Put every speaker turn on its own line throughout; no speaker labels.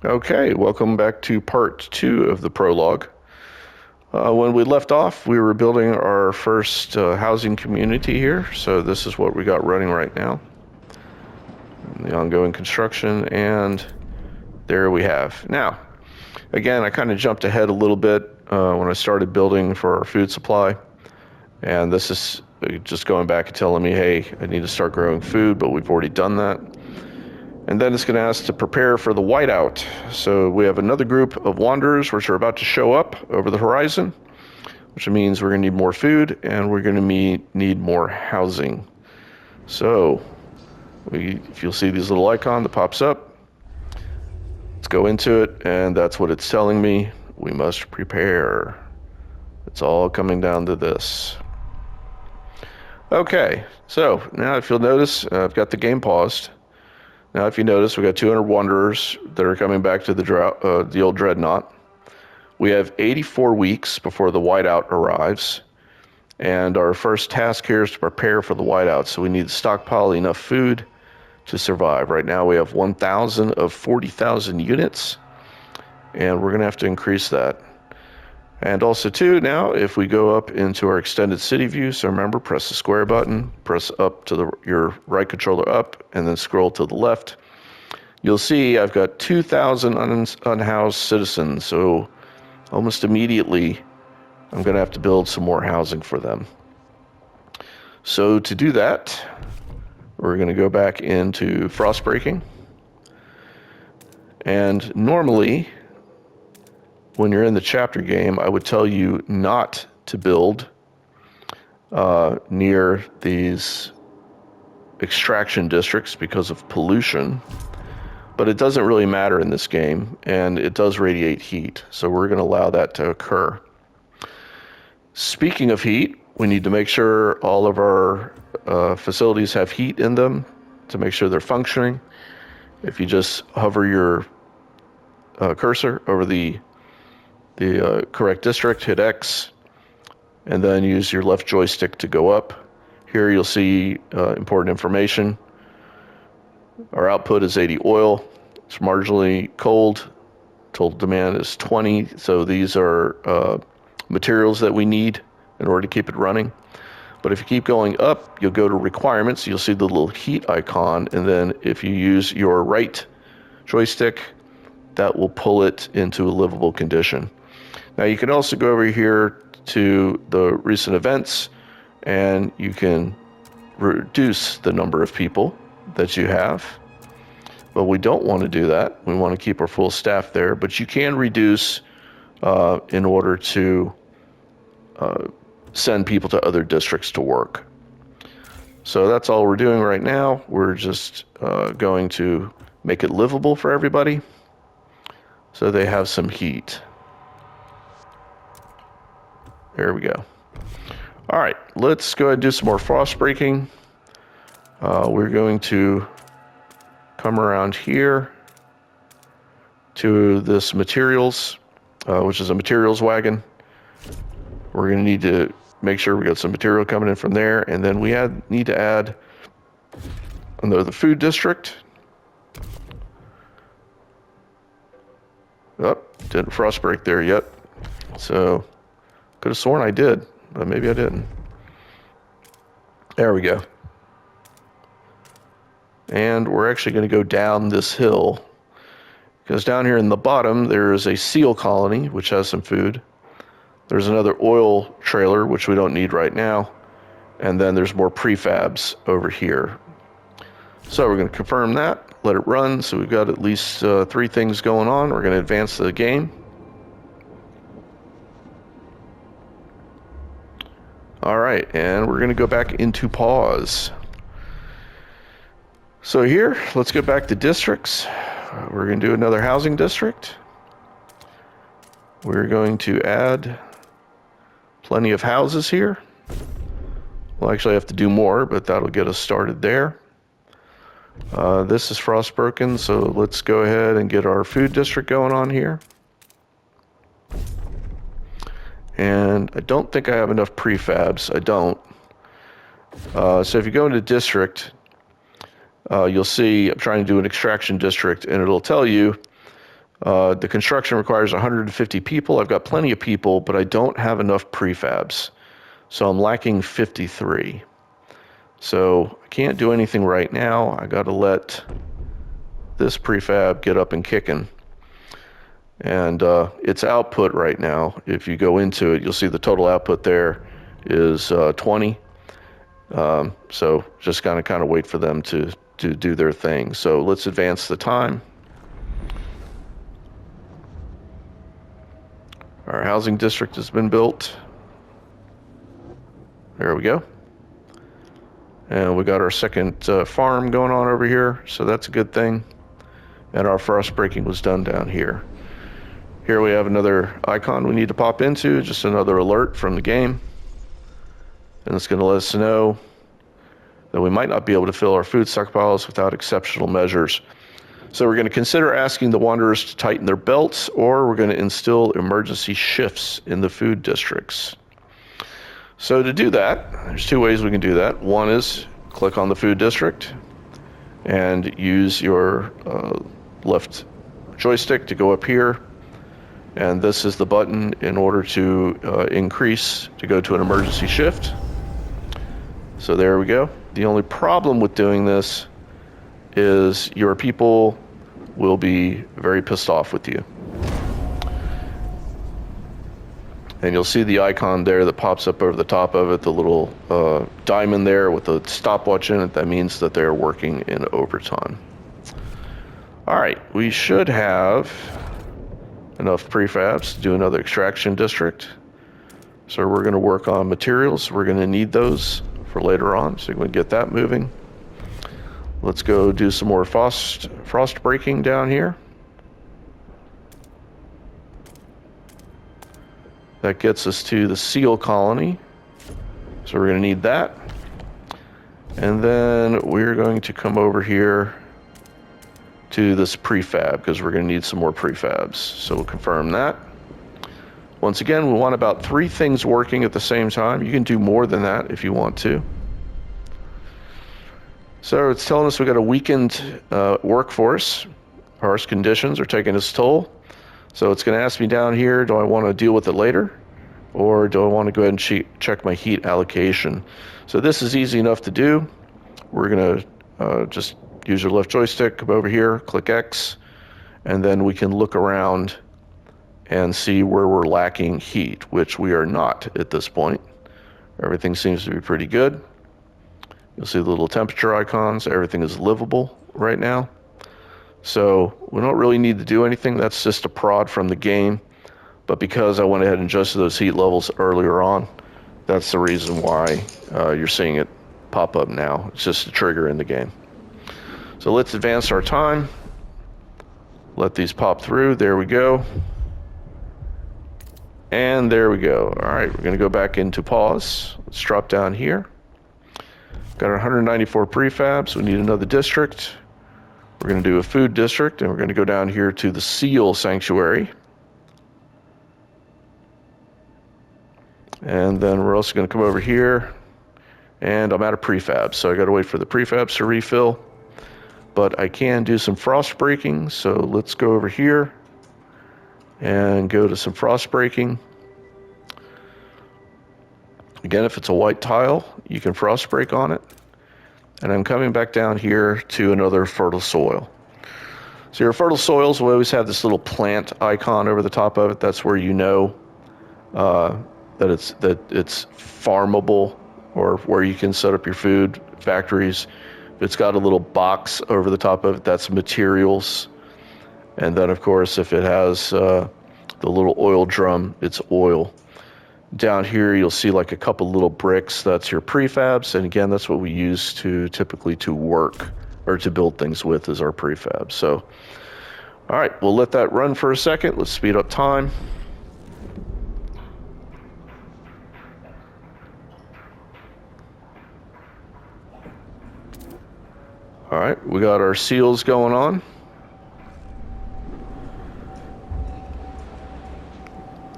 Okay, welcome back to part 2 of the prologue. When we left off, we were building our first housing community here, so this is what we got running right now. The ongoing construction, and there we have. Now, again, I kind of jumped ahead a little bit when I started building for our food supply, and this is just going back and telling me, hey, I need to start growing food, but we've already done that. And then it's going to ask to prepare for the whiteout. So we have another group of wanderers which are about to show up over the horizon, which means we're going to need more food and we're going to need more housing. So if you'll see this little icon that pops up, let's go into it, and that's what it's telling me. We must prepare. It's all coming down to this. Okay, so now if you'll notice, I've got the game paused. Now, if you notice, we got 200 wanderers that are coming back to the old dreadnought. We have 84 weeks before the whiteout arrives, and our first task here is to prepare for the whiteout. So we need to stockpile enough food to survive. Right now, we have 1,000 of 40,000 units, and we're going to have to increase that. And also, too, now if we go up into our extended city view, so remember, press the square button, press up to your right controller up, and then scroll to the left. You'll see I've got 2,000 unhoused citizens, so almost immediately I'm going to have to build some more housing for them. So to do that, we're going to go back into Frostbreaking. And normally, when you're in the chapter game, I would tell you not to build near these extraction districts because of pollution, but it doesn't really matter in this game, and it does radiate heat, so we're going to allow that to occur. Speaking of heat, we need to make sure all of our facilities have heat in them to make sure they're functioning. If you just hover your cursor over the correct district, hit X, and then use your left joystick to go up. Here you'll see important information. Our output is 80 oil. It's marginally cold. Total demand is 20. So these are materials that we need in order to keep it running. But if you keep going up, you'll go to requirements. You'll see the little heat icon. And then if you use your right joystick, that will pull it into a livable condition. Now you can also go over here to the recent events, and you can reduce the number of people that you have. But we don't want to do that. We want to keep our full staff there, but you can reduce in order to send people to other districts to work. So that's all we're doing right now. We're just going to make it livable for everybody so they have some heat. There we go. All right, let's go ahead and do some more frost breaking. We're going to come around here to this materials, which is a materials wagon. We're going to need to make sure we got some material coming in from there, and then we need to add under the food district. Oh, didn't frost break there yet, so could have sworn I did, but maybe I didn't. There we go. And we're actually going to go down this hill, because down here in the bottom there is a seal colony which has some food. There's another oil trailer which we don't need right now, and then there's more prefabs over here. So we're going to confirm that, let it run. So we've got at least 3 things going on. We're going to advance the game. All right, and we're going to go back into pause. So here, let's go back to districts. We're going to do another housing district. We're going to add plenty of houses here. We'll actually have to do more, but that'll get us started there. This is frostbroken, so let's go ahead and get our food district going on here. And I don't think I have enough prefabs. I don't. So if you go into district, you'll see I'm trying to do an extraction district, and it'll tell you The construction requires 150 people. I've got plenty of people, but I don't have enough prefabs. So I'm lacking 53. So I can't do anything right now. I got to let this prefab get up and kicking. And its output right now, if you go into it, you'll see the total output there is 20. So just kind of wait for them to do their thing. So let's advance the time. Our housing district has been built. There we go. And we got our second farm going on over here, so that's a good thing. And our frost breaking was done down here. Here we have another icon we need to pop into, just another alert from the game. And it's going to let us know that we might not be able to fill our food stockpiles without exceptional measures. So we're going to consider asking the wanderers to tighten their belts, or we're going to instill emergency shifts in the food districts. So to do that, there's two ways we can do that. One is click on the food district and use your left joystick to go up here. And this is the button in order to go to an emergency shift. So there we go. The only problem with doing this is your people will be very pissed off with you. And you'll see the icon there that pops up over the top of it, the little diamond there with the stopwatch in it. That means that they're working in overtime. All right, we should have enough prefabs to do another extraction district. So we're going to work on materials. We're going to need those for later on, so we can get that moving. Let's go do some more frost breaking down here. That gets us to the seal colony. So we're going to need that. And then we're going to come over here to this prefab because we're going to need some more prefabs. So we'll confirm that. Once again, we want about 3 things working at the same time. You can do more than that if you want to. So it's telling us we got a weakened workforce. Harsh conditions are taking its toll. So it's going to ask me down here, do I want to deal with it later? Or do I want to go ahead and check my heat allocation? So this is easy enough to do. We're going to just use your left joystick, come over here, click X, and then we can look around and see where we're lacking heat, which we are not at this point. Everything seems to be pretty good. You'll see the little temperature icons. Everything is livable right now. So we don't really need to do anything. That's just a prod from the game. But because I went ahead and adjusted those heat levels earlier on, that's the reason why you're seeing it pop up now. It's just a trigger in the game. So let's advance our time. Let these pop through. There we go. And there we go. All right, we're going to go back into pause. Let's drop down here. Got our 194 prefabs. We need another district. We're going to do a food district, and we're going to go down here to the seal sanctuary. And then we're also going to come over here, and I'm out of prefabs, so I got to wait for the prefabs to refill. But I can do some frost breaking, so let's go over here and go to some frost breaking. Again, if it's a white tile, you can frost break on it. And I'm coming back down here to another fertile soil. So your fertile soils will always have this little plant icon over the top of it. That's where you know that it's farmable, or where you can set up your food factories. It's got a little box over the top of it. That's materials. And then, of course, if it has the little oil drum, it's oil. Down here, you'll see like a couple little bricks. That's your prefabs. And again, that's what we use typically to work or to build things with, is our prefabs. So, all right, we'll let that run for a second. Let's speed up time. All right, we got our seals going on.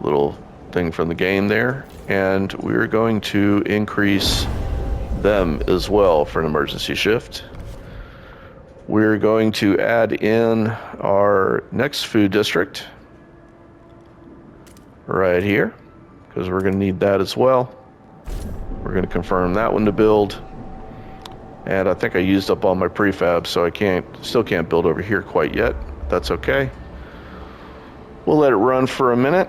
Little thing from the game there, and we're going to increase them as well for an emergency shift. we're going to add in our next food district right here, because we're going to need that as well. We're going to confirm that one to build. And I think I used up all my prefab, so I still can't build over here quite yet. That's okay. We'll let it run for a minute.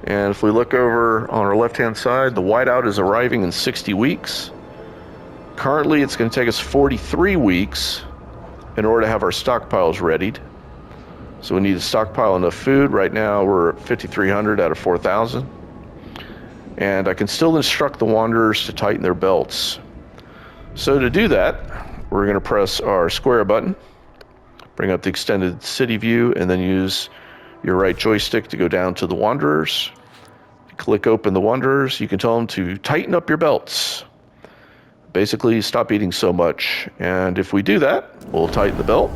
And if we look over on our left-hand side, the whiteout is arriving in 60 weeks. Currently, it's going to take us 43 weeks in order to have our stockpiles readied. So we need to stockpile enough food. Right now, we're at 5,300 out of 4,000. And I can still instruct the wanderers to tighten their belts. So to do that, we're going to press our square button, bring up the extended city view, and then use your right joystick to go down to the wanderers. Click open the wanderers. You can tell them to tighten up your belts. Basically, stop eating so much. And if we do that, we'll tighten the belt.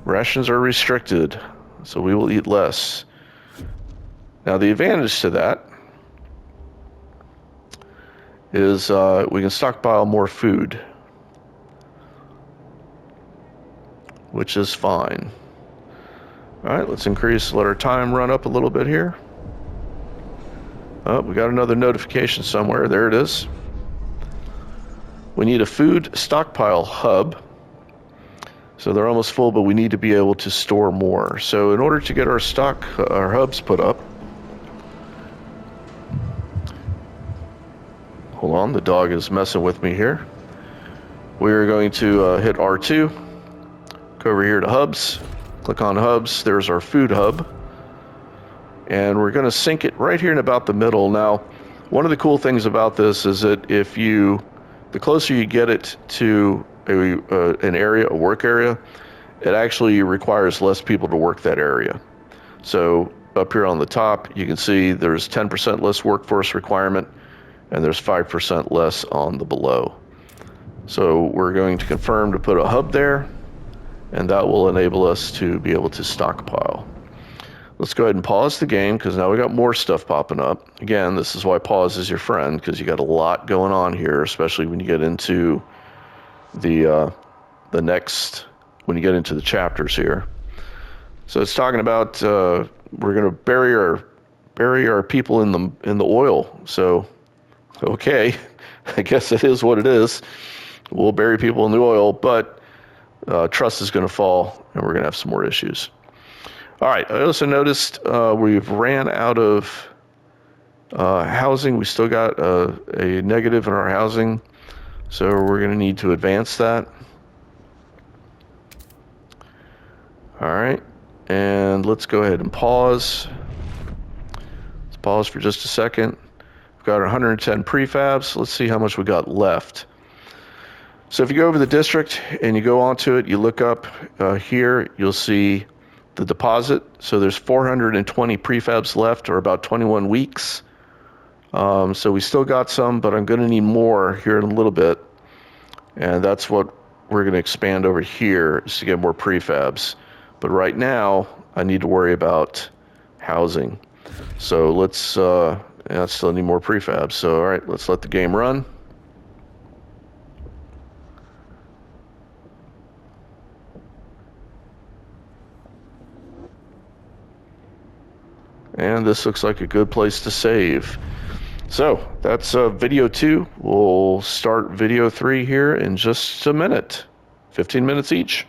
Rations are restricted, so we will eat less. Now, the advantage to that is we can stockpile more food, which is fine. All right, let's let our time run up a little bit here. Oh, we got another notification somewhere. There it is. We need a food stockpile hub. So they're almost full, but we need to be able to store more. So in order to get our hubs put up, hold on, the dog is messing with me here. We're going to hit R2, go over here to hubs, click on hubs. There's our food hub. And we're going to sync it right here in about the middle. Now, one of the cool things about this is that the closer you get it to an area, a work area, it actually requires less people to work that area. So up here on the top, you can see there's 10% less workforce requirement, and there's 5% less on the below. So we're going to confirm to put a hub there, and that will enable us to be able to stockpile. Let's go ahead and pause the game, because now we got more stuff popping up. Again, this is why pause is your friend, because you got a lot going on here, especially when you get into the when you get into the chapters here. So it's talking about we're going to bury our people in the oil. So okay, I guess it is what it is. We'll bury people in the oil, but trust is going to fall, and we're going to have some more issues. All right, I also noticed we've ran out of housing. We still got a negative in our housing, so we're going to need to advance that. All right, and let's go ahead and pause. Let's pause for just a second. We've got our 110 prefabs. Let's see how much we got left. So if you go over the district and you go onto it, you look up here, you'll see the deposit. So there's 420 prefabs left, or about 21 weeks. So we still got some, but I'm going to need more here in a little bit. And that's what we're going to expand over here, is to get more prefabs. But right now, I need to worry about housing. So let's, I still need more prefabs. So all right, let's let the game run. And this looks like a good place to save. So that's video 2. We'll start video 3 here in just a minute. 15 minutes each.